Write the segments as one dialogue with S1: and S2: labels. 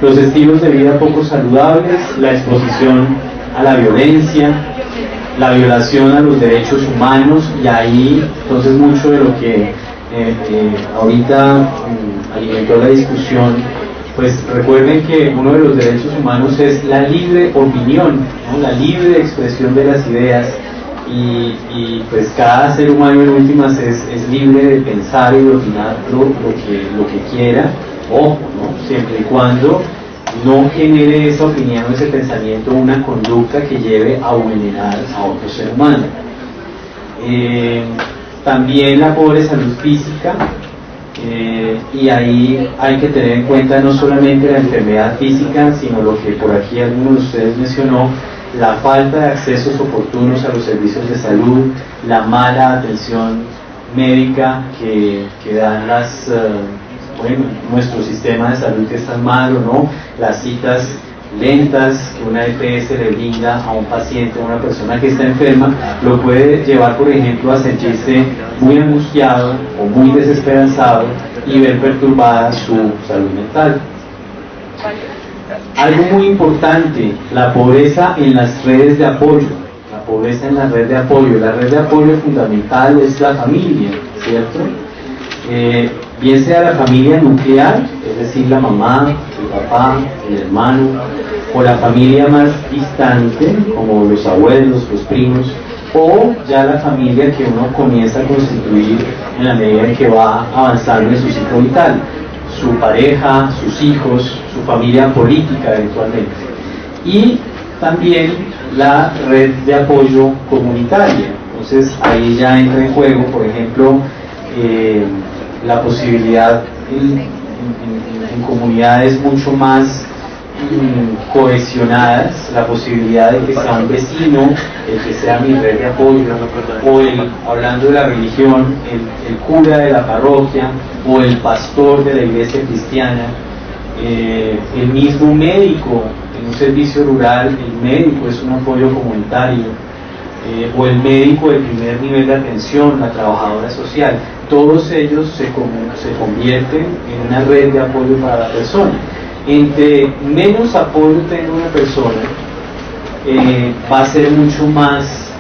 S1: los estilos de vida poco saludables, la exposición a la violencia, la violación a los derechos humanos, y ahí entonces mucho de lo que ahorita alimentó la discusión. Pues recuerden que uno de los derechos humanos es la libre opinión, ¿no? La libre expresión de las ideas, y pues cada ser humano en últimas es libre de pensar y de opinar lo que quiera, ojo, ¿no? Siempre y cuando no genere esa opinión o ese pensamiento una conducta que lleve a vulnerar a otro ser humano. También la pobre salud física, y ahí hay que tener en cuenta no solamente la enfermedad física, sino lo que por aquí alguno de ustedes mencionó, la falta de accesos oportunos a los servicios de salud, la mala atención médica que dan nuestro sistema de salud, que es tan malo, ¿no? Las citas lentas que una EPS le brinda a un paciente, a una persona que está enferma, lo puede llevar, por ejemplo, a sentirse muy angustiado o muy desesperanzado y ver perturbada su salud mental. Algo muy importante, la pobreza en las redes de apoyo. La pobreza en la red de apoyo. La red de apoyo fundamental es la familia, ¿cierto? Bien sea la familia nuclear, es decir, la mamá, el papá, el hermano, o la familia más distante, como los abuelos, los primos, o ya la familia que uno comienza a constituir en la medida en que va avanzando en su ciclo vital, su pareja, sus hijos, su familia política eventualmente. Y también la red de apoyo comunitaria. Entonces ahí ya entra en juego, por ejemplo, la posibilidad en comunidades mucho más cohesionadas, la posibilidad de que sea un vecino el que sea mi red de apoyo, o hablando de la religión, el cura de la parroquia, o el pastor de la iglesia cristiana, el mismo médico en un servicio rural, el médico es un apoyo comunitario, o el médico de primer nivel de atención, la trabajadora social. Todos ellos se convierten en una red de apoyo para la persona. Entre menos apoyo tenga una persona, va a ser mucho más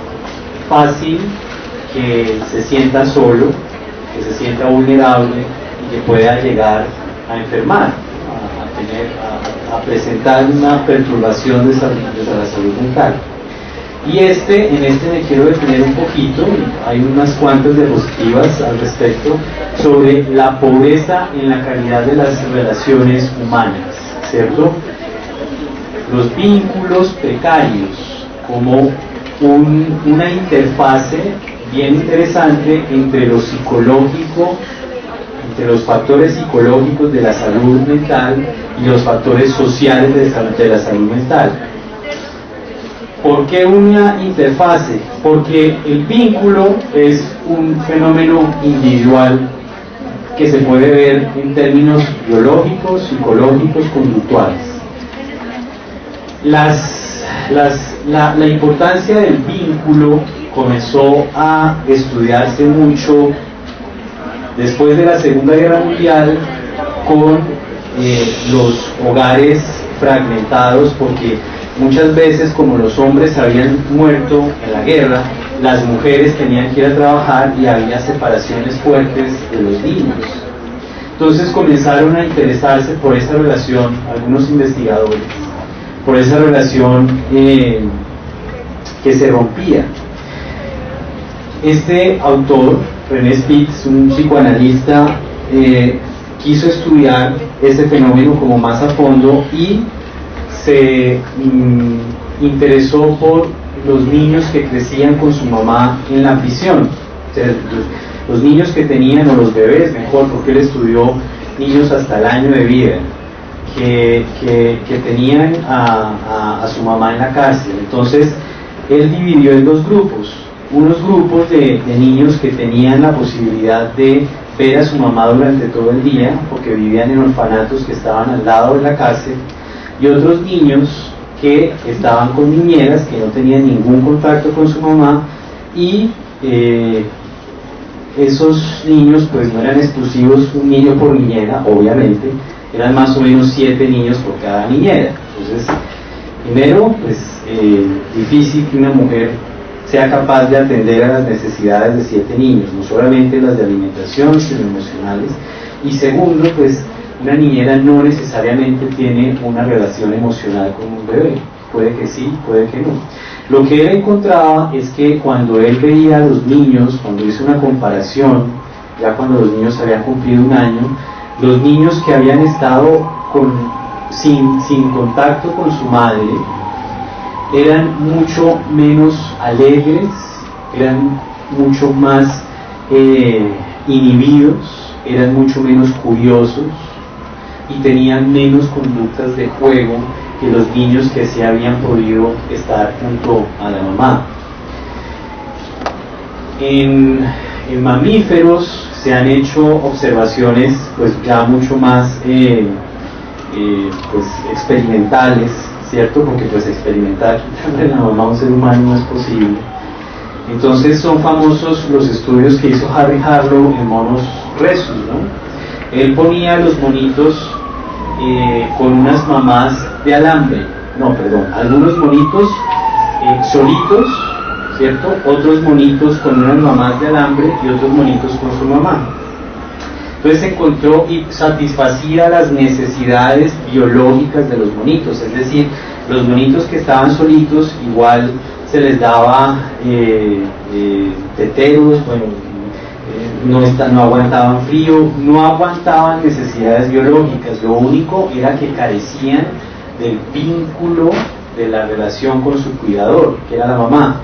S1: fácil que se sienta solo, que se sienta vulnerable y que pueda llegar a enfermar, a presentar una perturbación de la salud mental. Y en este me quiero detener un poquito, hay unas cuantas diapositivas al respecto, sobre la pobreza en la calidad de las relaciones humanas, ¿cierto? Los vínculos precarios como una interfase bien interesante entre lo psicológico, entre los factores psicológicos de la salud mental y los factores sociales de la salud mental. ¿Por qué una interfase? Porque el vínculo es un fenómeno individual que se puede ver en términos biológicos, psicológicos, conductuales. La importancia del vínculo comenzó a estudiarse mucho después de la Segunda Guerra Mundial con los hogares fragmentados, porque muchas veces, como los hombres habían muerto en la guerra, las mujeres tenían que ir a trabajar y había separaciones fuertes de los niños. Entonces comenzaron a interesarse por esa relación, algunos investigadores, por esa relación que se rompía. Este autor, René Spitz, un psicoanalista, quiso estudiar ese fenómeno como más a fondo y se interesó por los niños que crecían con su mamá en la prisión, o sea, los niños que tenían, o los bebés mejor, porque él estudió niños hasta el año de vida, que tenían a su mamá en la cárcel. Entonces él dividió en dos grupos, unos grupos de niños que tenían la posibilidad de ver a su mamá durante todo el día, porque vivían en orfanatos que estaban al lado de la cárcel, y otros niños que estaban con niñeras, que no tenían ningún contacto con su mamá, y esos niños pues no eran exclusivos, un niño por niñera, obviamente, eran más o menos 7 niños por cada niñera. Entonces, primero, pues difícil que una mujer sea capaz de atender a las necesidades de 7 niños, no solamente las de alimentación, sino emocionales. Y segundo, pues una niñera no necesariamente tiene una relación emocional con un bebé, puede que sí, puede que no. Lo que él encontraba es que cuando él veía a los niños, cuando hizo una comparación, ya cuando los niños habían cumplido 1 año, los niños que habían estado sin contacto con su madre eran mucho menos alegres, eran mucho más inhibidos, eran mucho menos curiosos y tenían menos conductas de juego que los niños que sí habían podido estar junto a la mamá. En mamíferos se han hecho observaciones pues ya mucho más pues experimentales, ¿cierto? Porque pues experimentar quitarle la mamá a un ser humano no es posible. Entonces son famosos los estudios que hizo Harry Harlow en monos rhesus, ¿no? Él ponía a los monitos con unas mamás de alambre, algunos monitos solitos, ¿cierto? Otros monitos con unas mamás de alambre y otros monitos con su mamá. Entonces encontró y satisfacía las necesidades biológicas de los monitos, es decir, los monitos que estaban solitos igual se les daba teteros, no aguantaban frío, no aguantaban necesidades biológicas, lo único era que carecían del vínculo de la relación con su cuidador, que era la mamá,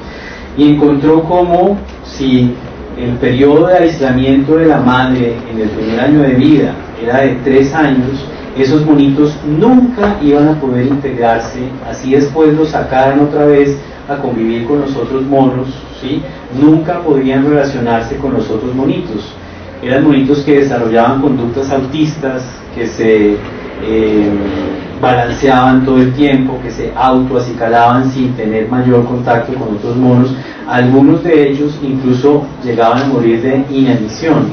S1: y encontró como si el periodo de aislamiento de la madre en el primer año de vida era de 3 años, esos monitos nunca iban a poder integrarse, así después los sacaran otra vez a convivir con los otros monos, ¿sí? Nunca podían relacionarse con los otros monitos. Eran monitos que desarrollaban conductas autistas, que se balanceaban todo el tiempo, que se autoacicalaban sin tener mayor contacto con otros monos. Algunos de ellos incluso llegaban a morir de inanición.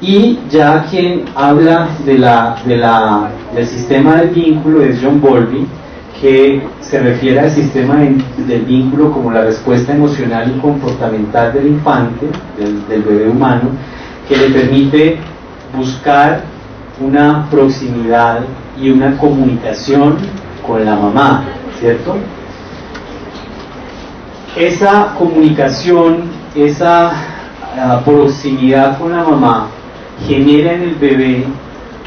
S1: Y ya quien habla del sistema del vínculo es John Bowlby, que se refiere al sistema del vínculo como la respuesta emocional y comportamental del infante, del bebé humano, que le permite buscar una proximidad y una comunicación con la mamá, ¿cierto? Esa comunicación, esa proximidad con la mamá genera en el bebé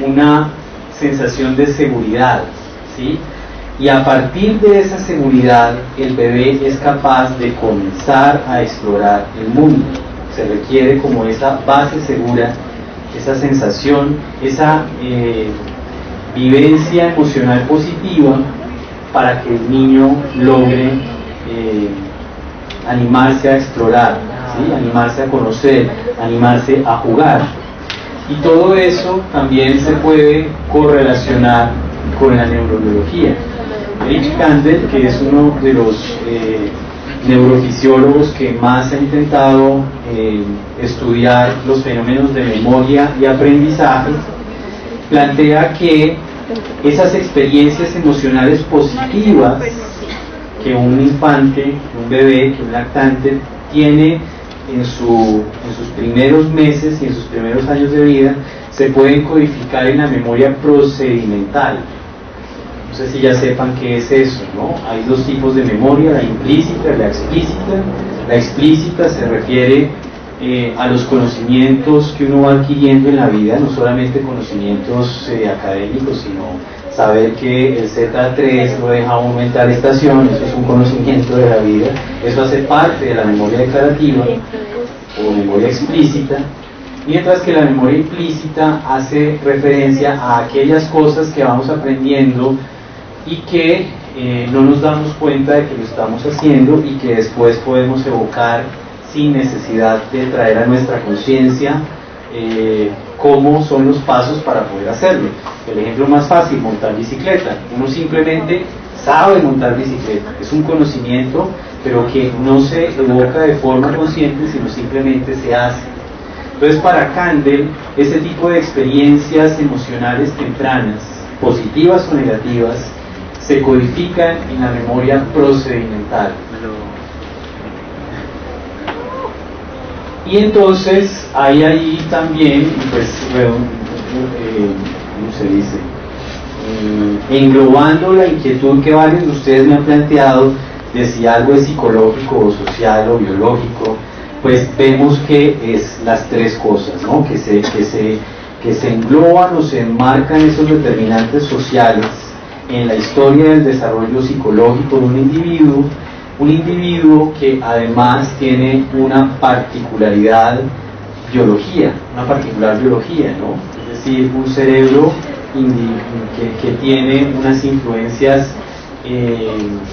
S1: una sensación de seguridad, ¿sí? Y a partir de esa seguridad el bebé es capaz de comenzar a explorar el mundo. Se requiere como esa base segura, esa sensación, esa vivencia emocional positiva para que el niño logre animarse a explorar, ¿sí? Animarse a conocer, animarse a jugar. Y todo eso también se puede correlacionar con la neurobiología. Eric Kandel, que es uno de los neurofisiólogos que más ha intentado estudiar los fenómenos de memoria y aprendizaje, plantea que esas experiencias emocionales positivas que un infante, un bebé, que un lactante tiene en sus primeros meses y en sus primeros años de vida, se pueden codificar en la memoria procedimental. No sé si ya sepan qué es eso, ¿no? Hay 2 tipos de memoria, la implícita y la explícita. La explícita se refiere a los conocimientos que uno va adquiriendo en la vida, no solamente conocimientos académicos, sino saber que el Z3 lo deja uno en tal estación, eso es un conocimiento de la vida, eso hace parte de la memoria declarativa o memoria explícita, mientras que la memoria implícita hace referencia a aquellas cosas que vamos aprendiendo y que no nos damos cuenta de que lo estamos haciendo y que después podemos evocar sin necesidad de traer a nuestra conciencia cómo son los pasos para poder hacerlo. El ejemplo más fácil, montar bicicleta. Uno simplemente sabe montar bicicleta, es un conocimiento, pero que no se evoca de forma consciente, sino simplemente se hace. Entonces, para Kandel, ese tipo de experiencias emocionales tempranas, positivas o negativas, se codifican en la memoria procedimental. Y entonces hay ahí también, pues, ¿cómo se dice? Englobando la inquietud que varios de ustedes me han planteado de si algo es psicológico o social o biológico, pues vemos que es las tres cosas, ¿no? Que se engloban o se enmarcan esos determinantes sociales en la historia del desarrollo psicológico de un individuo que además tiene una particular biología, ¿no? Es decir, un cerebro que tiene unas influencias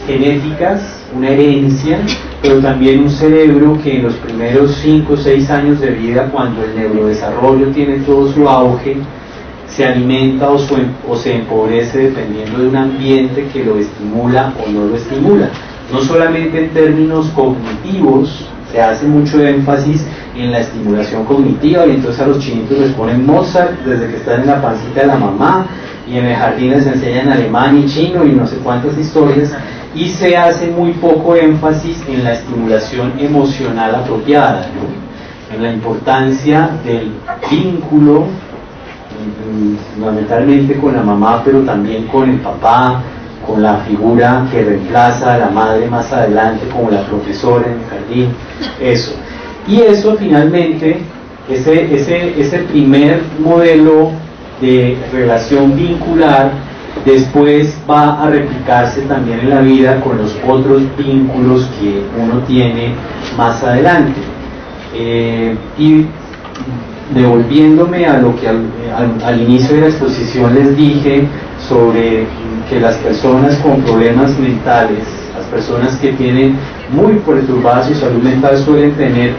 S1: genéticas, una herencia, pero también un cerebro que en los primeros 5 o 6 años de vida, cuando el neurodesarrollo tiene todo su auge, se alimenta o se empobrece dependiendo de un ambiente que lo estimula o no lo estimula. No solamente en términos cognitivos, se hace mucho énfasis en la estimulación cognitiva, y entonces a los chinitos les ponen Mozart desde que están en la pancita de la mamá, y en el jardín les enseñan alemán y chino y no sé cuántas historias, y se hace muy poco énfasis en la estimulación emocional apropiada, ¿no? En la importancia del vínculo, fundamentalmente con la mamá, pero también con el papá, con la figura que reemplaza a la madre más adelante, como la profesora en el jardín, eso. Y eso finalmente, ese primer modelo de relación vincular, después va a replicarse también en la vida con los otros vínculos que uno tiene más adelante. Y devolviéndome a lo que al inicio de la exposición les dije sobre que las personas con problemas mentales, las personas que tienen muy perturbada su salud mental, suelen tener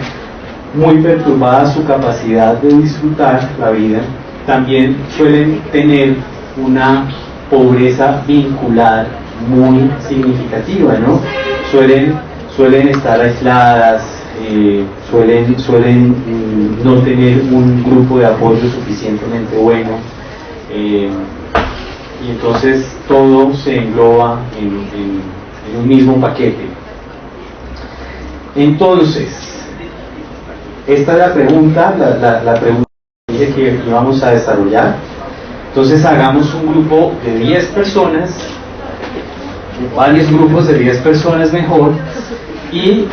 S1: muy perturbada su capacidad de disfrutar la vida, también suelen tener una pobreza vincular muy significativa, ¿no? Suelen estar aisladas, suelen no tener un grupo de apoyo suficientemente bueno, y entonces todo se engloba en un mismo paquete. Entonces, esta es la pregunta, la pregunta que vamos a desarrollar. Entonces hagamos un grupo de 10 personas, varios grupos de 10 personas mejor, y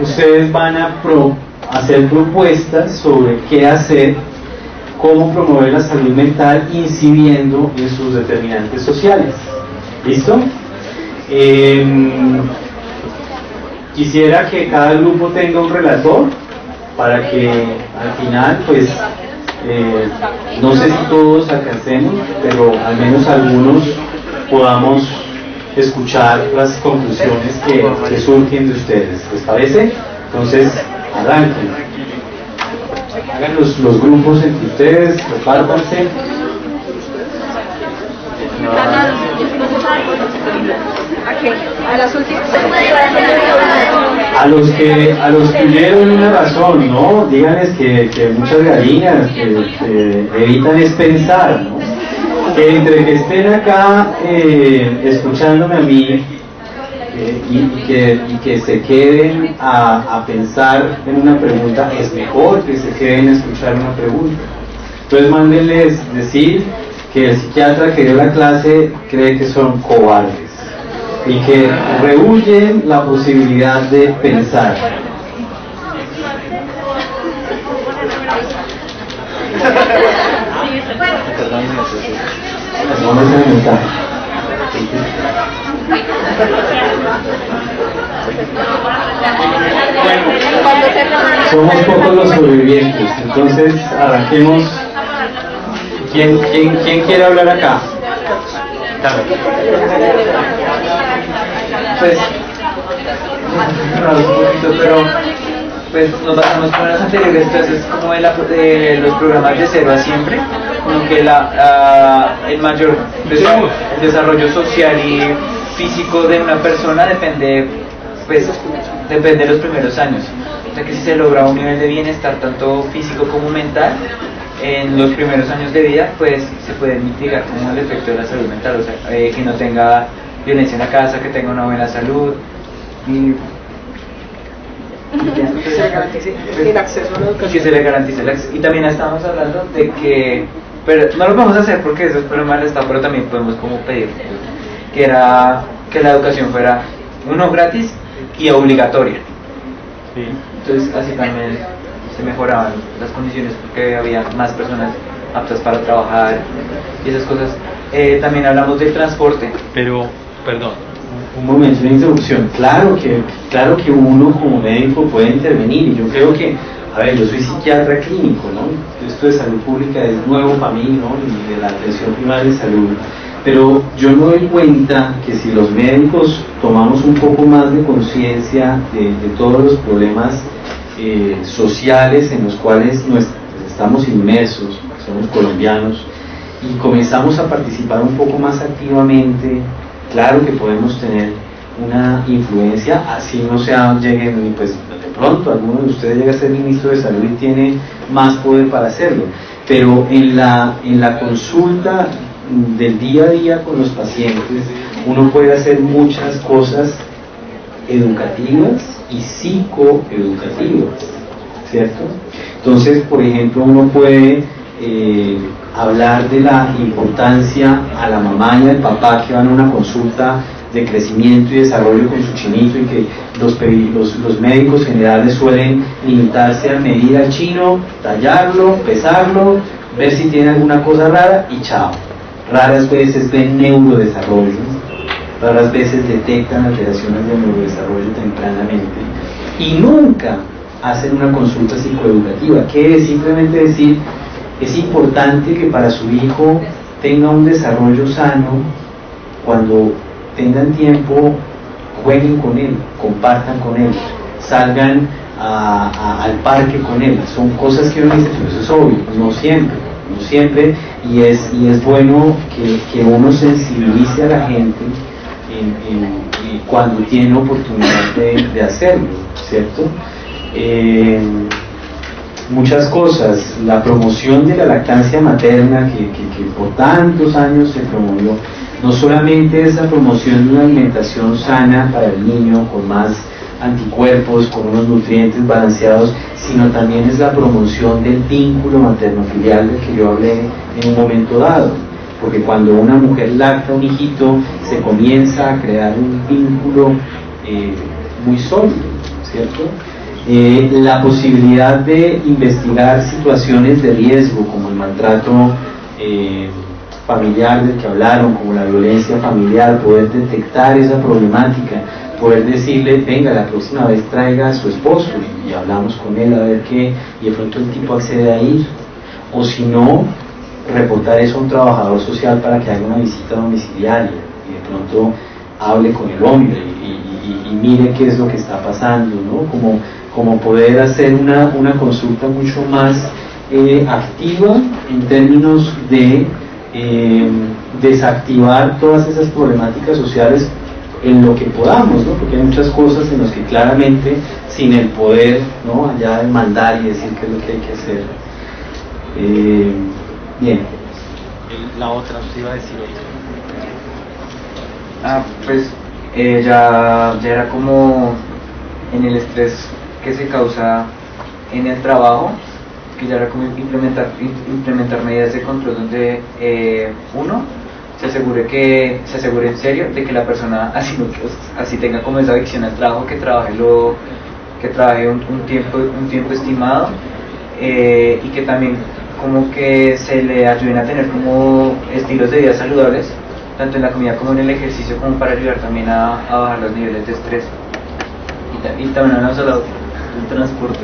S1: ustedes van a hacer propuestas sobre qué hacer, cómo promover la salud mental incidiendo en sus determinantes sociales. ¿Listo? Quisiera que cada grupo tenga un relator para que al final, pues, no sé si todos alcancemos, pero al menos algunos podamos escuchar las conclusiones que surgen de ustedes. ¿Les parece? Entonces, arranquen. Hagan los grupos entre ustedes, repártanse.
S2: ¿A las últimas?
S1: A los que huyeron una razón, ¿no? Díganles que muchas gallinas que evitan es pensar, ¿no? Que entre que estén acá escuchándome a mí y que se queden a pensar en una pregunta, es mejor que se queden a escuchar una pregunta. Entonces mándenles decir que el psiquiatra que dio la clase cree que son cobardes y que rehuyen la posibilidad de pensar. No me se mensaje. Somos pocos los sobrevivientes, entonces arranquemos. ¿Quién quiere hablar acá?
S3: Pues, un poquito, pero pues nos basamos con las anteriores clases como de los programas de 0 a siempre, como que el desarrollo social y físico de una persona depende de los primeros años. O sea que si se logra un nivel de bienestar tanto físico como mental en los primeros años de vida, pues se puede mitigar como el efecto de la salud mental, o sea, que no tenga violencia en la casa, que tenga una buena salud y
S2: que se le garantice el acceso a la educación.
S3: que se le garantice el acceso. Y también estábamos hablando de que, pero no lo podemos hacer porque eso es problema del Estado, pero también podemos como pedir que era que la educación fuera uno gratis y obligatoria.
S1: Sí.
S3: Entonces así también se mejoraban las condiciones porque había más personas aptas para trabajar y esas cosas. También hablamos del transporte.
S1: Pero, perdón, un momento, una interrupción. Claro que uno como médico puede intervenir, y yo creo que, a ver, yo soy psiquiatra clínico, ¿no? Esto de salud pública es nuevo para mí, ¿no? Y de la atención primaria de salud. Pero yo me doy cuenta que si los médicos tomamos un poco más de conciencia de todos los problemas sociales en los cuales estamos inmersos, somos colombianos, y comenzamos a participar un poco más activamente, claro que podemos tener una influencia, así no lleguen, pues de pronto alguno de ustedes llega a ser ministro de salud y tiene más poder para hacerlo, pero en la consulta del día a día con los pacientes uno puede hacer muchas cosas educativas y psicoeducativas, ¿cierto? Entonces, por ejemplo, uno puede hablar de la importancia a la mamá y al papá que van a una consulta de crecimiento y desarrollo con su chinito, y que los médicos generales suelen limitarse a medir al chino, tallarlo, pesarlo, ver si tiene alguna cosa rara y chao. Raras veces ven neurodesarrollo, raras veces detectan alteraciones de neurodesarrollo tempranamente y nunca hacen una consulta psicoeducativa, que es simplemente decir: es importante que para su hijo tenga un desarrollo sano. Cuando tengan tiempo, jueguen con él, compartan con él, salgan al parque con él. Son cosas que uno dice, pero eso es obvio, no siempre, y es bueno que uno sensibilice a la gente cuando tiene oportunidad de hacerlo, ¿cierto? Muchas cosas, la promoción de la lactancia materna que por tantos años se promovió, no solamente es la promoción de una alimentación sana para el niño, con más anticuerpos, con unos nutrientes balanceados, sino también es la promoción del vínculo materno-filial del que yo hablé en un momento dado, porque cuando una mujer lacta un hijito se comienza a crear un vínculo muy sólido, ¿cierto? La posibilidad de investigar situaciones de riesgo como el maltrato familiar del que hablaron, como la violencia familiar, poder detectar esa problemática, poder decirle: venga, la próxima vez traiga a su esposo y hablamos con él a ver qué, y de pronto el tipo accede a ir, o si no, reportar eso a un trabajador social para que haga una visita domiciliaria y de pronto hable con el hombre y mire qué es lo que está pasando, ¿no? Como poder hacer una consulta mucho más activa en términos de desactivar todas esas problemáticas sociales en lo que podamos, ¿no? Porque hay muchas cosas en las que claramente, sin el poder, ¿no?, allá de mandar y decir qué es lo que hay que hacer. Bien. La otra, os iba a decir otra.
S3: Pues ya era como en el estrés que se causa en el trabajo, que ya era como implementar medidas de control donde uno se asegure en serio de que la persona así tenga como esa adicción al trabajo, que trabaje un tiempo estimado, y que también como que se le ayuden a tener como estilos de vida saludables, tanto en la comida como en el ejercicio, como para ayudar también a bajar los niveles de estrés. Y también hablamos del transporte.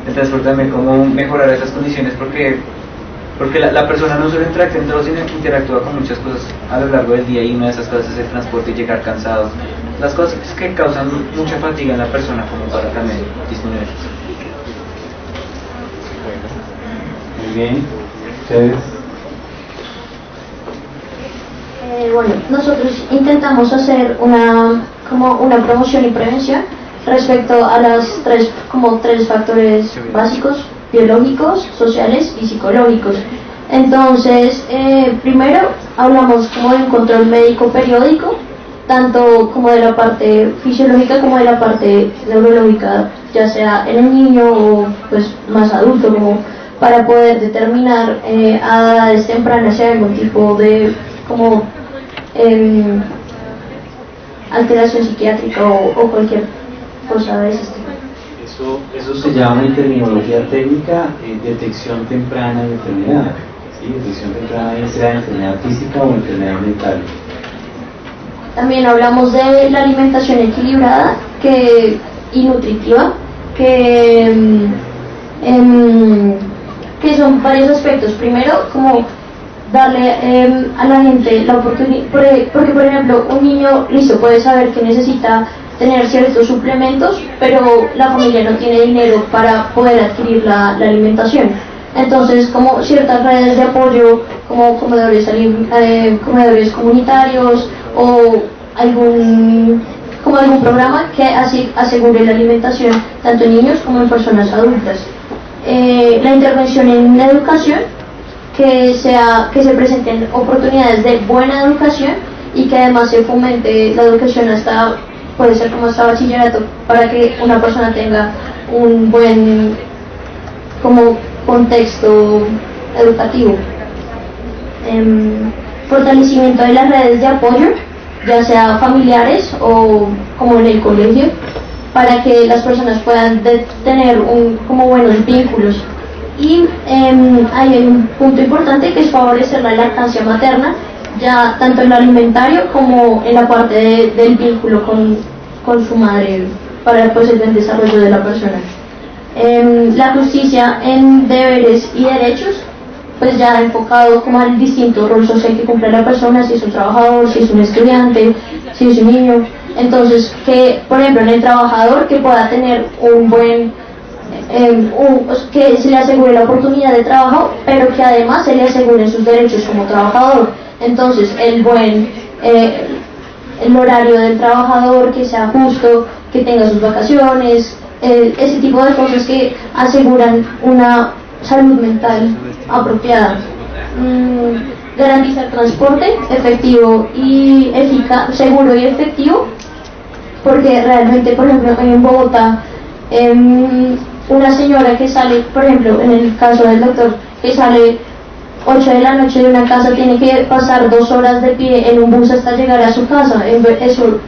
S3: El transporte también, como mejorar esas condiciones, porque la persona no solo interactúa, sino interactúa con muchas cosas a lo largo del día, y una de esas cosas es el transporte y llegar cansado. Las cosas que causan mucha fatiga en la persona, como para también disminuir.
S1: Muy bien. ¿Ustedes?
S4: Bueno, nosotros intentamos hacer una promoción y prevención respecto a como tres factores básicos: biológicos, sociales y psicológicos. Entonces, primero hablamos como de un control médico periódico, tanto como de la parte fisiológica como de la parte neurológica, ya sea en el niño o pues más adulto, como para poder determinar a edades tempranas si hay algún tipo de como alteración psiquiátrica o cualquier cosa de ese tipo.
S1: Eso se llama en terminología técnica detección temprana de enfermedad. ¿Sí? Detección temprana, ya sea enfermedad física o enfermedad mental.
S4: También hablamos de la alimentación equilibrada y nutritiva, que son varios aspectos. Primero, como darle a la gente la oportunidad, porque por ejemplo un niño, listo, puede saber que necesita tener ciertos suplementos, pero la familia no tiene dinero para poder adquirir la alimentación. Entonces, como ciertas redes de apoyo, como comedores comunitarios o algún programa que asegure la alimentación tanto en niños como en personas adultas. La intervención en la educación, que se presenten oportunidades de buena educación y que además se fomente la educación puede ser como hasta bachillerato, para que una persona tenga un buen como contexto educativo. Fortalecimiento de las redes de apoyo, ya sea familiares o como en el colegio, para que las personas puedan tener como buenos vínculos. Y hay un punto importante, que es favorecer la lactancia materna, ya tanto en lo alimentario como en la parte del vínculo con su madre, para pues, el desarrollo de la persona. La justicia en deberes y derechos, pues ya enfocado como al distinto rol social que cumple la persona, si es un trabajador, si es un estudiante, si es un niño. Entonces, que por ejemplo en el trabajador, que pueda tener un buen que se le asegure la oportunidad de trabajo, pero que además se le aseguren sus derechos como trabajador. Entonces, el horario del trabajador que sea justo, que tenga sus vacaciones, ese tipo de cosas que aseguran una salud mental apropiada. Garantizar transporte efectivo y eficaz, seguro y efectivo, porque realmente, por ejemplo, en Bogotá, una señora que sale, por ejemplo, en el caso del doctor, que sale 8 de la noche de una casa, tiene que pasar 2 horas de pie en un bus hasta llegar a su casa. Eso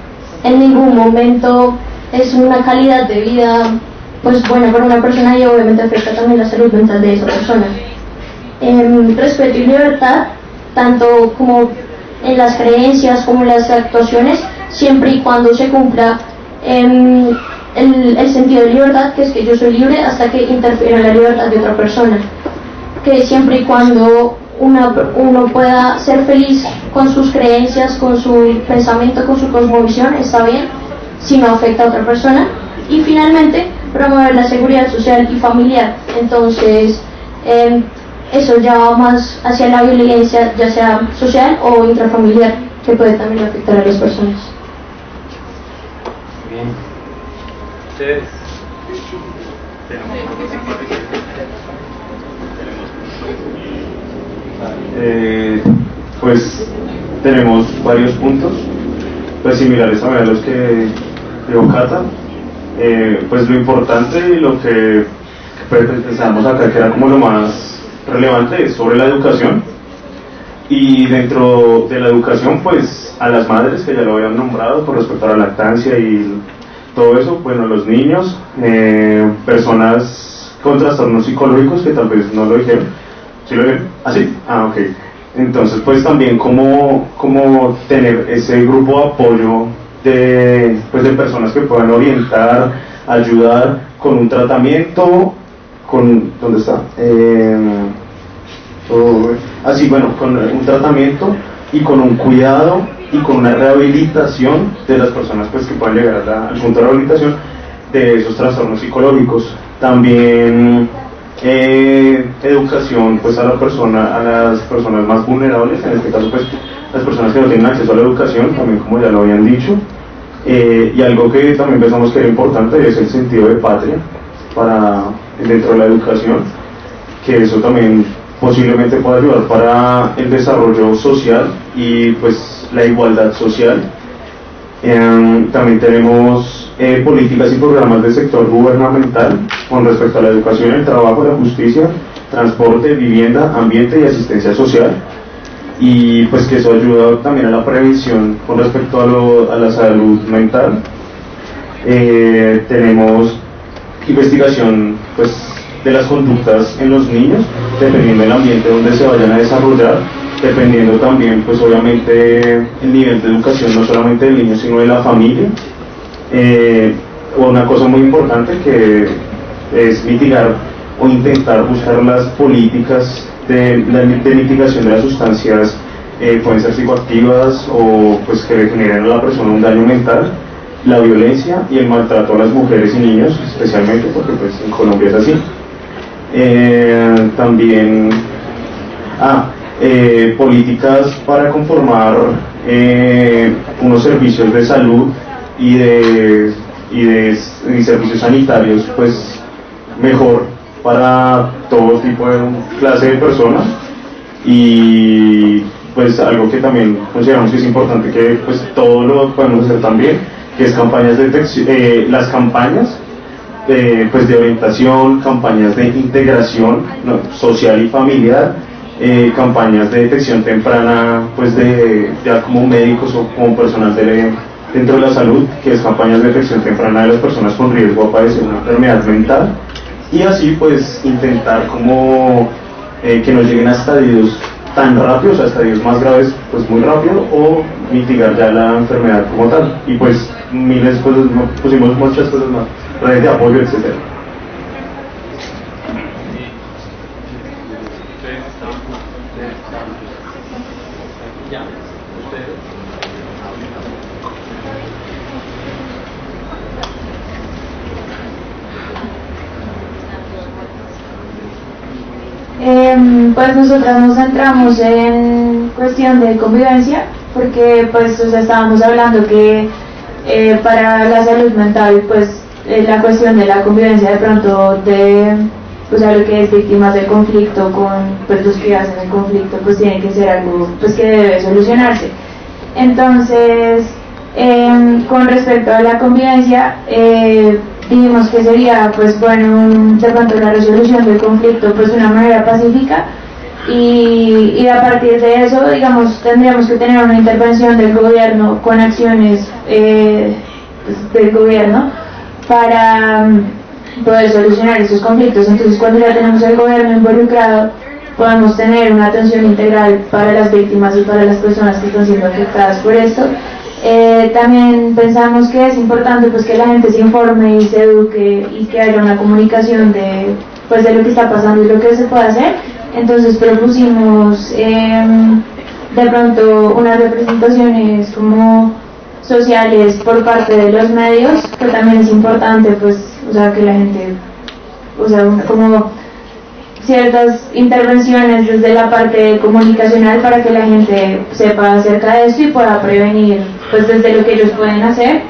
S4: en ningún momento es una calidad de vida pues buena para una persona, y obviamente afecta también la salud mental de esa persona. Respeto y libertad, tanto como en las creencias como en las actuaciones, siempre y cuando se cumpla el sentido de libertad, que es que yo soy libre hasta que interfiera en la libertad de otra persona. Que siempre y cuando uno pueda ser feliz con sus creencias, con su pensamiento, con su cosmovisión, está bien, si no afecta a otra persona. Y finalmente, promover la seguridad social y familiar. Entonces, eso ya va más hacia la violencia, ya sea social o intrafamiliar, que puede también afectar a las personas.
S1: Bien.
S5: Ustedes.
S6: Pues tenemos varios puntos, pues similares a los que dio Cata. Pues lo importante y lo que pensamos acá que era como lo más relevante es sobre la educación, y dentro de la educación pues a las madres, que ya lo habían nombrado por respecto a la lactancia y todo eso, bueno, los niños, personas con trastornos psicológicos, que tal vez no lo dijeron. ¿Sí lo dijeron? ¿Ah, sí? Ah, ok. Entonces pues también como tener ese grupo de apoyo de personas que puedan orientar, ayudar con un tratamiento, ¿dónde está? Con un tratamiento y con un cuidado y con una rehabilitación de las personas pues que puedan llegar al punto de rehabilitación de esos trastornos psicológicos. También educación pues a las personas más vulnerables, en este caso pues las personas que no tienen acceso a la educación, también como ya lo habían dicho. Y algo que también pensamos que era importante es el sentido de patria dentro de la educación, que eso también posiblemente pueda ayudar para el desarrollo social y pues la igualdad social. También tenemos políticas y programas del sector gubernamental con respecto a la educación, el trabajo, la justicia, transporte, vivienda, ambiente y asistencia social, y pues que eso ayuda también a la prevención con respecto a la salud mental. Tenemos investigación pues de las conductas en los niños, dependiendo del ambiente donde se vayan a desarrollar, dependiendo también pues obviamente el nivel de educación no solamente del niño sino de la familia. Una cosa muy importante que es mitigar o intentar buscar las políticas de mitigación de las sustancias, pueden ser psicoactivas o pues que le generen a la persona un daño mental, la violencia y el maltrato a las mujeres y niños, especialmente porque pues en Colombia es así. También políticas para conformar unos servicios de salud y servicios sanitarios pues mejor para todo tipo de clase de personas, y pues algo que también consideramos que es importante que pues todo lo podemos hacer también, que es campañas de detección, las campañas pues de orientación, campañas de integración social y familiar, campañas de detección temprana pues ya como médicos o como personal dentro de la salud, que es campañas de detección temprana de las personas con riesgo a padecer una enfermedad mental, y así pues intentar como que no lleguen a estadios tan rápidos, a estadios más graves pues muy rápido, o mitigar ya la enfermedad como tal, y pues miles pues pusimos muchas cosas más, redes de apoyo, etcétera.
S7: Pues nosotros nos centramos en cuestión de convivencia, porque pues estábamos hablando que para la salud mental pues la cuestión de la convivencia de pronto de pues a lo que es víctimas del conflicto con pues los que hacen el conflicto pues tiene que ser algo pues que debe solucionarse. Entonces con respecto a la convivencia dijimos que sería pues bueno de pronto la resolución del conflicto pues de una manera pacífica, y a partir de eso digamos tendríamos que tener una intervención del gobierno con acciones pues, del gobierno para poder solucionar esos conflictos. Entonces cuando ya tenemos el gobierno involucrado podemos tener una atención integral para las víctimas y para las personas que están siendo afectadas por esto. También pensamos que es importante pues que la gente se informe y se eduque y que haya una comunicación de lo que está pasando y lo que se puede hacer. Entonces propusimos de pronto unas representaciones como sociales por parte de los medios, que también es importante pues que la gente como ciertas intervenciones desde la parte comunicacional para que la gente sepa acerca de esto y pueda prevenir pues desde lo que ellos pueden hacer.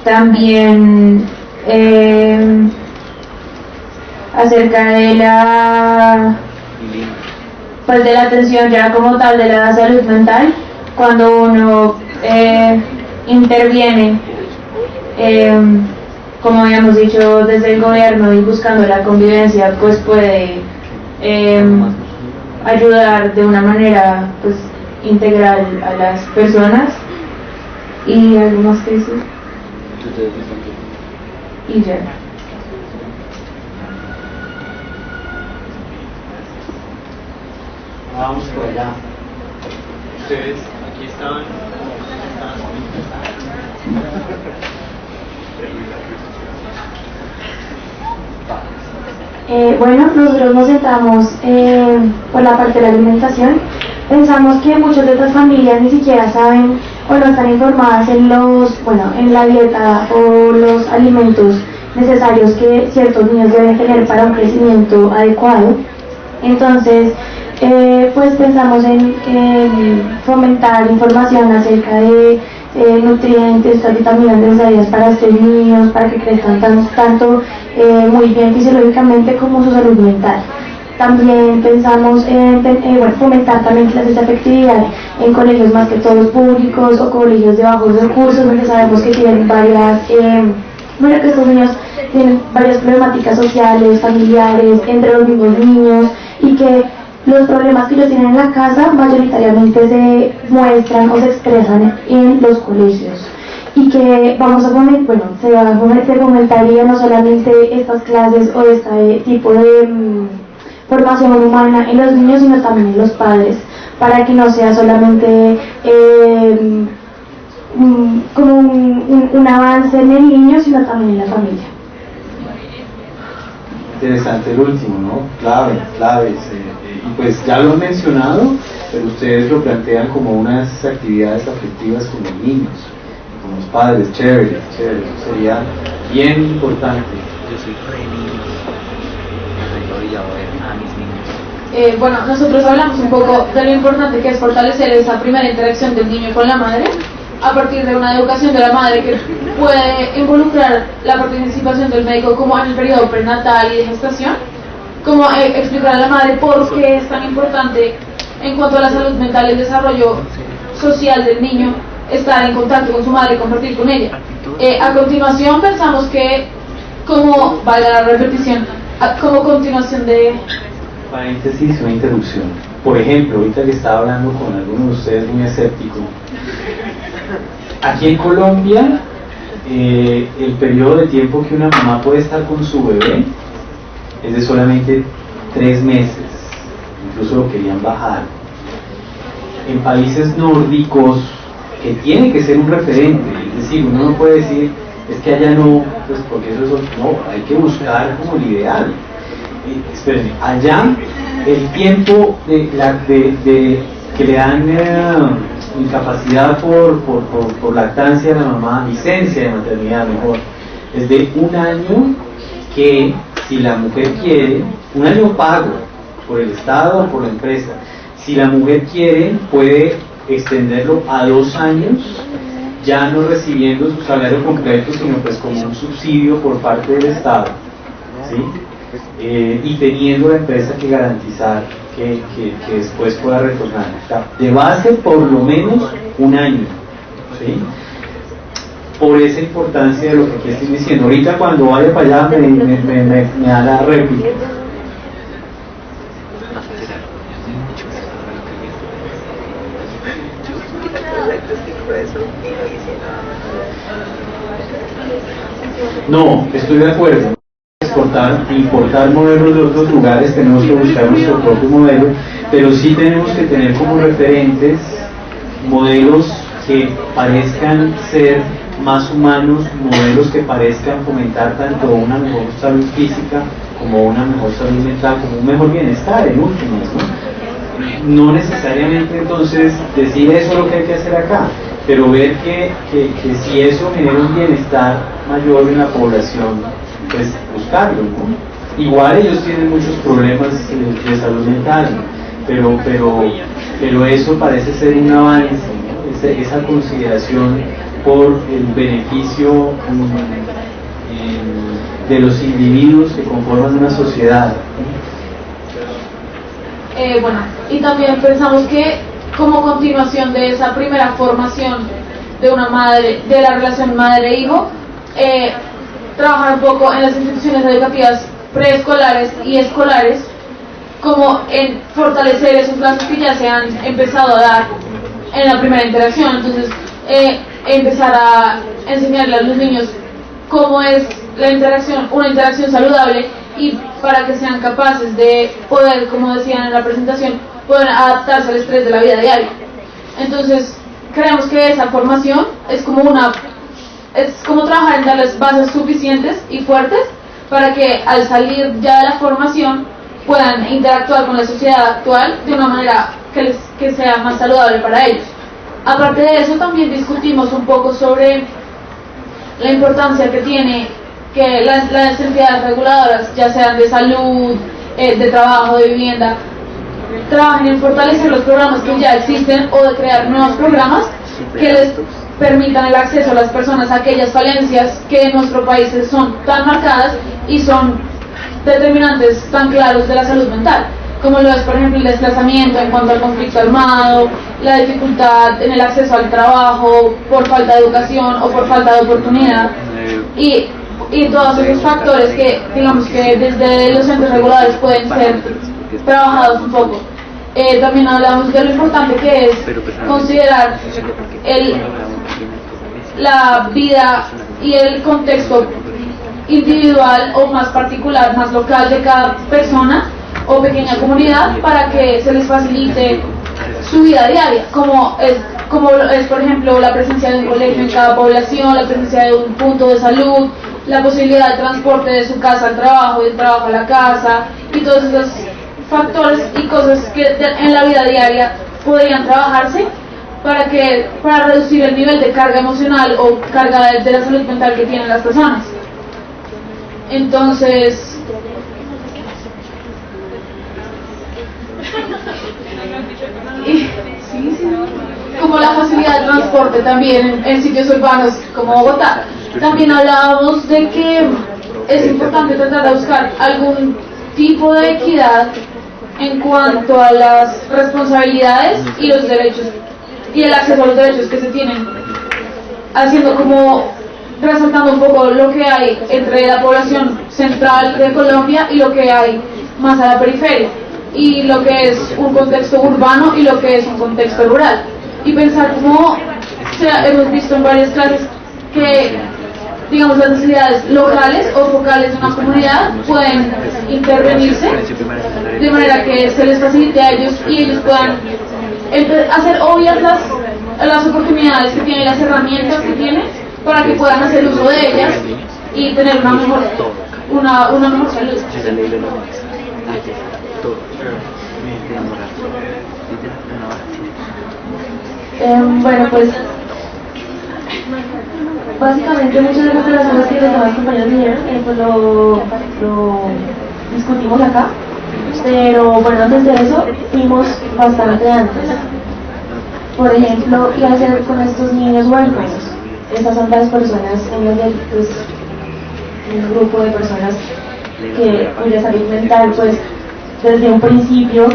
S7: También acerca de la atención ya como tal de la salud mental, cuando uno interviene como habíamos dicho desde el gobierno y buscando la convivencia, pues puede ayudar de una manera pues integral a las personas. ¿Y algo más que decir? Y ya.
S1: Vamos por allá.
S5: Ustedes aquí estaban.
S7: Bueno, nosotros nos centramos por la parte de la alimentación. Pensamos que muchas de estas familias ni siquiera saben o no están informadas en la dieta o los alimentos necesarios que ciertos niños deben tener para un crecimiento adecuado. Entonces, pues pensamos en fomentar información acerca de nutrientes, estas vitaminas necesarias para estos niños, para que crezcan tanto muy bien fisiológicamente como su salud mental. También pensamos en fomentar también clases de afectividad en colegios más que todos públicos o colegios de bajos recursos, donde sabemos que tienen que estos niños tienen varias problemáticas sociales, familiares, entre los mismos niños, y que los problemas que ellos tienen en la casa mayoritariamente se muestran o se expresan en los colegios. Y que se fomentaría no solamente estas clases o este tipo de formación humana en los niños, sino también en los padres, para que no sea solamente como un avance en el niño, sino también en la familia.
S1: Interesante el último, ¿no? Claves. Y pues ya lo han mencionado, pero ustedes lo plantean como unas actividades afectivas con los niños, con los padres. Chévere, eso sería bien importante.
S3: Yo soy re niño, me orillado a mis niños.
S8: Bueno, nosotros hablamos un poco de lo importante que es fortalecer esa primera interacción del niño con la madre, a partir de una educación de la madre que puede involucrar la participación del médico como en el periodo prenatal y de gestación, como explicar a la madre por qué es tan importante en cuanto a la salud mental y el desarrollo social del niño estar en contacto con su madre y compartir con ella. A continuación pensamos que, como valga la repetición, como continuación de...
S1: Paréntesis, una interrupción. Por ejemplo, ahorita que estaba hablando con algunos de ustedes muy escépticos, aquí en Colombia el periodo de tiempo que una mamá puede estar con su bebé es de solamente 3 meses, incluso lo querían bajar. En países nórdicos, que tiene que ser un referente, es decir, uno no puede decir, es que allá no, pues porque eso no, hay que buscar como el ideal. Espérenme, allá el tiempo que le dan incapacidad por lactancia de la mamá, licencia de maternidad mejor, es de 1 año, que si la mujer quiere, 1 año pago por el Estado o por la empresa, si la mujer quiere puede extenderlo a 2 años, ya no recibiendo su salario completo, sino pues como un subsidio por parte del Estado, ¿sí? Y teniendo la empresa que garantizar que después pueda retornar. O sea, de base por lo menos 1 año, ¿sí? Por esa importancia de lo que aquí estoy diciendo. Ahorita cuando vaya para allá me da la réplica. No, estoy de acuerdo. Importar modelos de otros lugares, tenemos que buscar nuestro propio modelo, pero sí tenemos que tener como referentes modelos que parezcan ser más humanos, modelos que parezcan fomentar tanto una mejor salud física como una mejor salud mental, como un mejor bienestar en últimas, ¿no? No necesariamente entonces decir eso es lo que hay que hacer acá, pero ver que si eso genera un bienestar mayor en la población, pues buscarlo, ¿no? Igual ellos tienen muchos problemas de salud mental, pero eso parece ser un avance, ¿no? Esa consideración por el beneficio de los individuos que conforman una sociedad.
S8: Bueno, y también pensamos que como continuación de esa primera formación de una madre, de la relación madre-hijo, trabajar un poco en las instituciones educativas preescolares y escolares, como en fortalecer esos lazos que ya se han empezado a dar en la primera interacción. Entonces, empezar a enseñarle a los niños cómo es la interacción, una interacción saludable, y para que sean capaces de poder, como decían en la presentación, poder adaptarse al estrés de la vida diaria. Entonces, creemos que esa formación es como trabajar en darles bases suficientes y fuertes para que al salir ya de la formación puedan interactuar con la sociedad actual de una manera que sea más saludable para ellos. Aparte de eso, también discutimos un poco sobre la importancia que tiene que las entidades reguladoras, ya sean de salud, de trabajo, de vivienda, trabajen en fortalecer los programas que ya existen o de crear nuevos programas permitan el acceso a las personas a aquellas falencias que en nuestro país son tan marcadas y son determinantes tan claros de la salud mental, como lo es, por ejemplo, el desplazamiento en cuanto al conflicto armado, la dificultad en el acceso al trabajo por falta de educación o por falta de oportunidad, y todos esos factores que, digamos, que desde los entes reguladores pueden ser trabajados un poco. También hablamos de lo importante que es considerar la vida y el contexto individual o más particular, más local de cada persona o pequeña comunidad para que se les facilite su vida diaria, como es por ejemplo la presencia de un colegio en cada población, la presencia de un punto de salud, la posibilidad de transporte de su casa al trabajo y del trabajo a la casa, y todos esos factores y cosas que en la vida diaria podrían trabajarse para reducir el nivel de carga emocional o carga de la salud mental que tienen las personas. Entonces, como la facilidad de transporte también en sitios urbanos como Bogotá. También hablábamos de que es importante tratar de buscar algún tipo de equidad en cuanto a las responsabilidades y los derechos y el acceso a los derechos que se tienen, haciendo como resaltando un poco lo que hay entre la población central de Colombia y lo que hay más a la periferia, y lo que es un contexto urbano y lo que es un contexto rural, y pensar cómo hemos visto en varias clases que, digamos, las necesidades locales o focales de una comunidad pueden intervenirse de manera que se les facilite a ellos y ellos puedan hacer obvias las oportunidades que tienen, las herramientas que tienen, para que puedan hacer uso de ellas y tener una mejor salud.
S7: Bueno, pues básicamente muchas de las cosas que los demás compañeros dijeron, pues lo discutimos acá, pero bueno, antes de eso fuimos bastante antes. Por ejemplo, ¿qué hacer con estos niños huérfanos? Estas son las personas, pues, un grupo de personas cuya salud mental, pues, desde un principio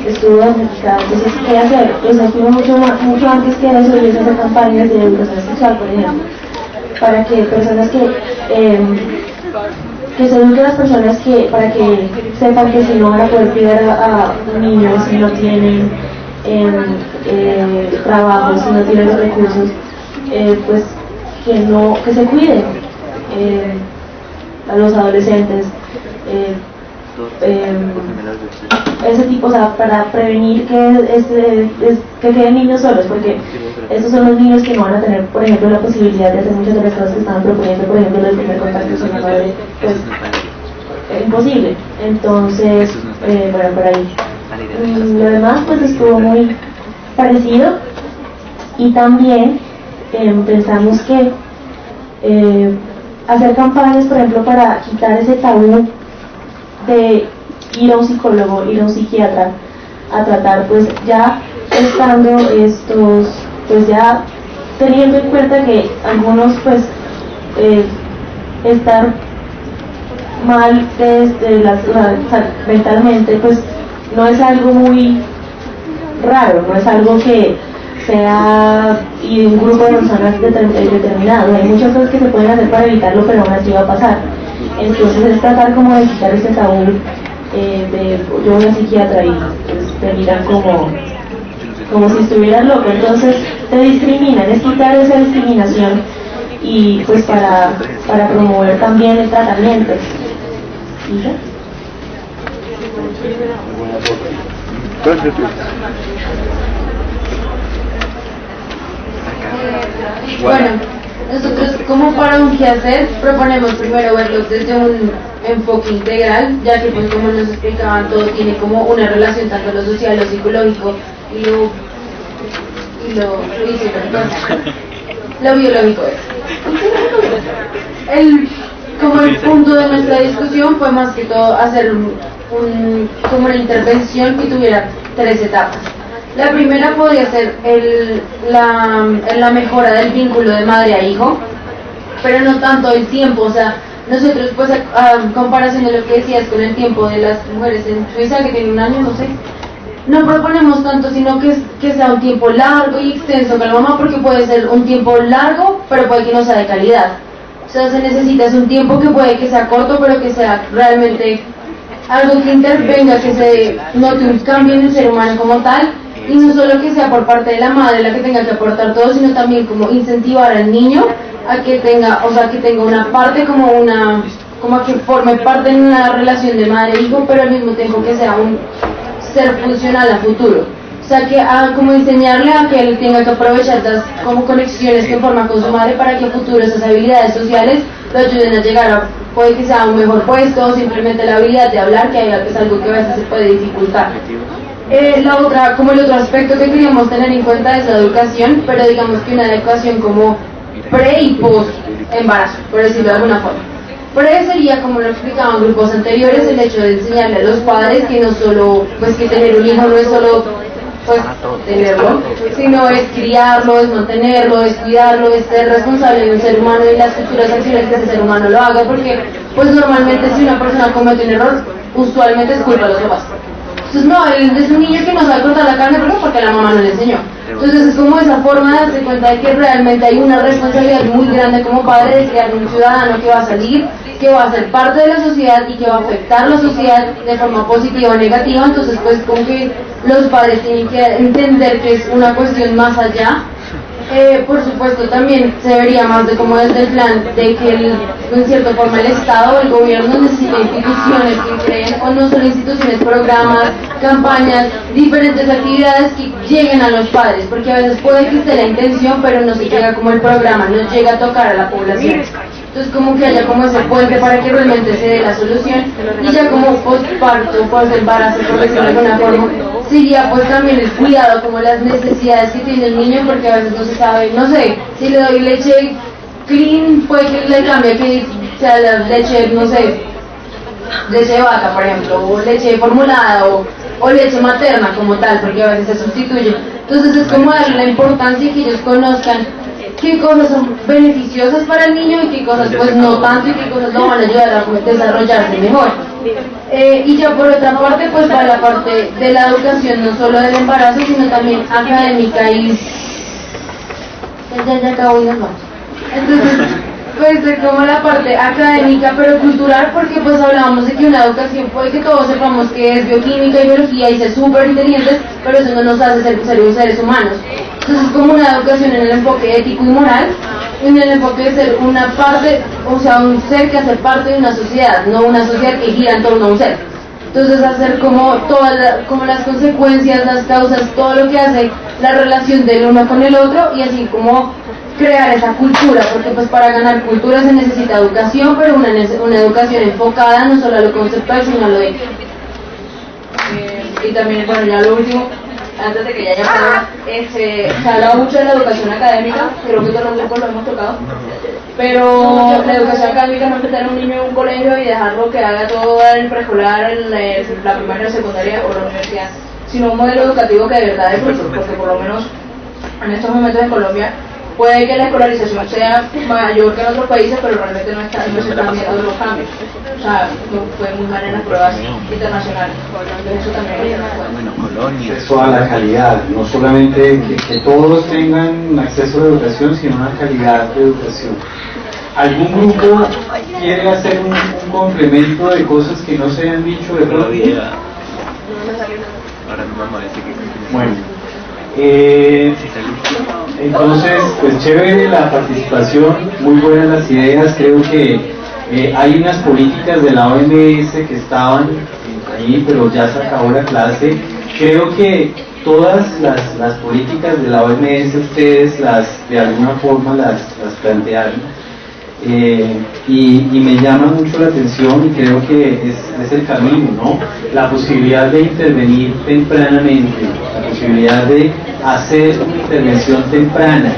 S7: estuvo diagnosticada. Entonces, ¿qué hacer? Pues fuimos mucho antes que eso, y es hacer campañas de educación sexual, por ejemplo, para que personas que se eduquen las personas para que sepan que si no van a poder cuidar a niños, si no tienen trabajo, si no tienen los recursos, pues que se cuiden a los adolescentes, ese tipo, o sea, para prevenir que queden niños solos, porque estos son los niños que no van a tener, por ejemplo, la posibilidad de hacer muchas de las cosas que estaban proponiendo, por ejemplo, el primer contacto con la madre, pues imposible. Entonces, bueno, por ahí. Lo demás pues estuvo muy parecido, y también pensamos que hacer campañas, por ejemplo, para quitar ese tabú de ir a un psicólogo, ir a un psiquiatra a tratar, pues ya estando pues ya teniendo en cuenta que algunos pues estar mal mentalmente, pues no es algo muy raro, no es algo que sea y un grupo de personas determinado. Hay muchas cosas que se pueden hacer para evitarlo, pero aún así va a pasar. Entonces es tratar como de quitar ese tabú de yo voy a psiquiatra y pues, te miran como si estuvieras loco. Entonces te discriminan, es quitar esa discriminación, y pues para promover también el tratamiento. ¿Sí?
S9: Bueno, nosotros como para un quehacer proponemos primero verlos desde un enfoque integral, ya que pues como nos explicaban, todo tiene como una relación, tanto lo social, lo psicológico y lo biológico. Como el punto de nuestra discusión fue más que todo hacer como una intervención que tuviera 3 etapas. La primera podría ser la mejora del vínculo de madre a hijo, pero no tanto el tiempo. O sea, nosotros pues a comparación de lo que decías con el tiempo de las mujeres en Suiza, que tienen 1 año, no sé, no proponemos tanto, sino que sea un tiempo largo y extenso con la mamá, porque puede ser un tiempo largo, pero puede que no sea de calidad. O sea, se necesita un tiempo que puede que sea corto, pero que sea realmente algo que intervenga, que se note un cambio en el ser humano como tal, y no solo que sea por parte de la madre la que tenga que aportar todo, sino también como incentivar al niño a que tenga, o sea, que tenga una parte como que forme parte de una relación de madre-hijo, pero al mismo tiempo que sea un ser funcional a futuro. O sea, que como enseñarle a que él tenga que aprovechar las como conexiones que forma con su madre para que a futuro esas habilidades sociales lo ayuden a llegar a, puede que sea un mejor puesto, o simplemente la habilidad de hablar, que es algo que a veces se puede dificultar. Como el otro aspecto que queríamos tener en cuenta es la educación, pero digamos que una educación como pre y post embarazo, por decirlo de alguna forma. Pre sería, como lo explicaban grupos anteriores, el hecho de enseñarle a los padres que no solo, pues que tener un hijo no es solo pues tenerlo, sino es criarlo, es mantenerlo, es cuidarlo, es ser responsable de un ser humano y las futuras acciones que ese ser humano lo haga, porque pues normalmente si una persona comete un error, usualmente es culpa de los papás. Entonces no, es un niño que no sabe cortar la carne porque la mamá no le enseñó. Entonces es como esa forma de darse cuenta de que realmente hay una responsabilidad muy grande como padre de crear un ciudadano que va a salir, que va a ser parte de la sociedad y que va a afectar la sociedad de forma positiva o negativa. Entonces pues como que los padres tienen que entender que es una cuestión más allá. Por supuesto también se vería más de como desde el plan de que en cierta forma el Estado, el gobierno necesita instituciones que creen, o no solo instituciones, programas, campañas, diferentes actividades que lleguen a los padres, porque a veces puede que esté la intención pero no se llega como el programa, no llega a tocar a la población. Entonces como que haya como ese puente para que realmente se dé la solución, y ya como postparto, post-embarazo, por decirlo de alguna forma, sería pues también el cuidado, como las necesidades que tiene el niño, porque a veces no se sabe, no sé, si le doy leche clean, puede que le cambie, que sea la leche, no sé, leche de vaca, por ejemplo, o leche formulada, o leche materna como tal, porque a veces se sustituye. Entonces es como darle la importancia y que ellos conozcan qué cosas son beneficiosas para el niño y qué cosas pues no tanto, y qué cosas lo van a ayudar a desarrollarse mejor. Y ya por otra parte pues para la parte de la educación, no solo del embarazo, sino también académica y ya acabo y nos vamos. Entonces pues de como la parte académica pero cultural, porque pues hablábamos de que una educación puede que todos sepamos que es bioquímica y biología y ser súper inteligentes, pero eso no nos hace ser seres humanos. Entonces es como una educación en el enfoque ético y moral, en el enfoque de ser una parte, o sea, un ser que hace parte de una sociedad, no una sociedad que gira en torno a un ser. Entonces hacer como como las consecuencias, las causas, todo lo que hace la relación del uno con el otro, y así como crear esa cultura, porque pues para ganar cultura se necesita educación, pero una educación enfocada no solo a lo conceptual, sino a lo ético. Y también, bueno, ya lo último, antes de que ya se habla mucho de la educación académica, creo que todos los grupos lo hemos tocado, pero la educación académica no es meter a un niño en un colegio y dejarlo que haga todo el preescolar, la primaria, secundaria o la universidad, sino un modelo educativo que de verdad dé frutos, porque por lo menos en estos momentos en Colombia puede que la escolarización sea mayor que en otros países, pero realmente no se están viendo los cambios. O sea, fue muy mal en las pruebas internacionales. Entonces eso también
S1: acceso a la calidad, no solamente que todos tengan acceso a la educación, sino una calidad de educación. ¿Algún grupo quiere hacer un complemento de cosas que no se han dicho de pronto? Bueno. Entonces, pues chévere la participación, muy buenas las ideas. Creo que hay unas políticas de la OMS que estaban ahí, pero ya se acabó la clase. Creo que todas las políticas de la OMS ustedes de alguna forma las plantearon, y me llama mucho la atención, y creo que es el camino, ¿no? La posibilidad de intervenir tempranamente, la posibilidad de hacer una intervención temprana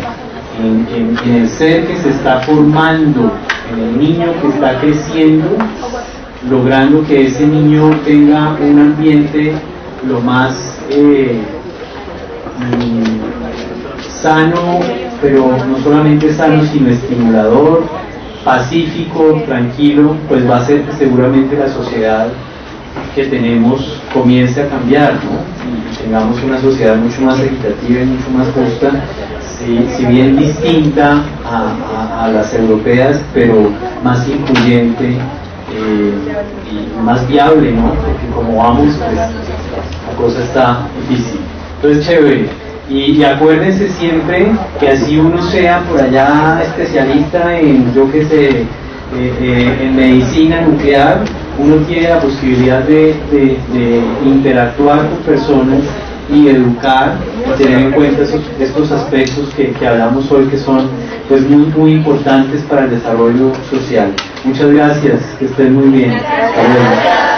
S1: en el ser que se está formando, en el niño que está creciendo, logrando que ese niño tenga un ambiente lo más sano, pero no solamente sano, sino estimulador, pacífico, tranquilo, pues va a ser que seguramente la sociedad que tenemos comience a cambiar, ¿no? Y tengamos una sociedad mucho más equitativa y mucho más justa, si bien distinta a las europeas, pero más incluyente y más viable, ¿no? Porque como vamos, pues la cosa está difícil. Entonces, chévere. Y acuérdense siempre que así uno sea por allá especialista en, yo qué sé, en medicina nuclear, uno tiene la posibilidad de interactuar con personas y educar y tener en cuenta estos aspectos que hablamos hoy, que son pues muy importantes para el desarrollo social. Muchas gracias, que estén muy bien. Hasta luego.